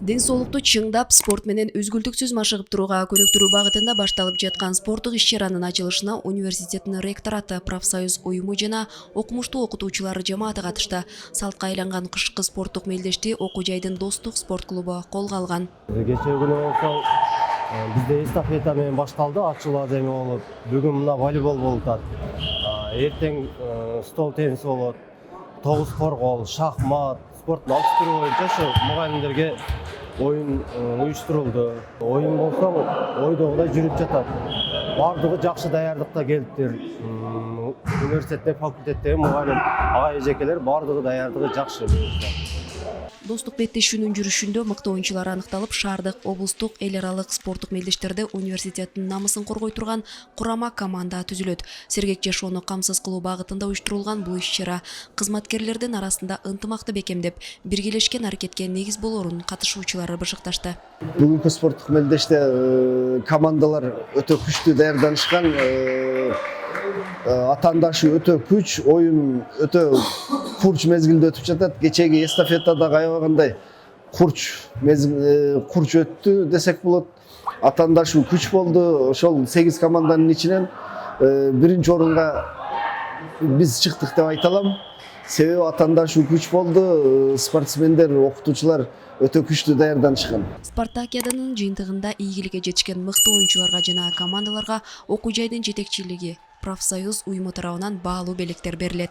Ден соолукту чыңдап, спорт менен үзгүлтүксүз машыгып турууга көнүктүрүү багытында башталып жаткан спорттук иш-чаранын ачылышына университеттин ректораты, профсоюз уюму жана окумуштуу окутуучулар жамааты катышты. Салтка айланган кышкы спорттук мелдешти окуу жайдын Достук спорт клубу колго алган. Кечээ күнү болсо бизде эстафета менен башталды, ачуу адеме болуп. Бүгүн мына волейбол болуп атат. Эртең стол тенниси болот, тогуз коргол, шахмат, спорттун алты түрү боюнча ушу мугалимдерге оюн уюштурулду. Оюн болсо ойдогудай жүрүп жатат. Бардыгы жакшы даярдыкта келиптир. Университетте, факультеттеги мугалим ага эжекелер бардыгы даярдыгы жакшы. Достук беттешүүнүн жүрүшүндө мыкты оюнчулар аныкталып, шаардык, облустук, эл аралык спорттук мелдештерде университеттин намысын коргой турган курама команда түзүлөт. Сергек жашоону камсыз кылуу багытында уюштурулган бул иш-чара кызматкерлердин арасында ынтымакты бекемдеп, биргелешкен аракетке негиз болорун катышуучулар бышыкташты. Бүгүнкү спорттук мелдеште командалар өтө күчтүү даярданышкан, атаандашы өтө күч, оюн өтө курч мезгилде өтүп жатат. Кечеги эстафетада аябагандай курч өттү десек болот. Атаандашы күч болду. Ошол 8 команданын ичинен биринчи орунга биз чыктык деп айта алам. Себеби атаандашы күч болду. Спортсмендер, окутуучулар өтө күчтүү даярданышкан. Спартакиаданын жыйынтыгында ийгиликке жетишкен мыкты оюнчуларга жана командаларга окуу жайдын жетекчилиги, профсоюз уюму тарабынан баалуу белектер берилет.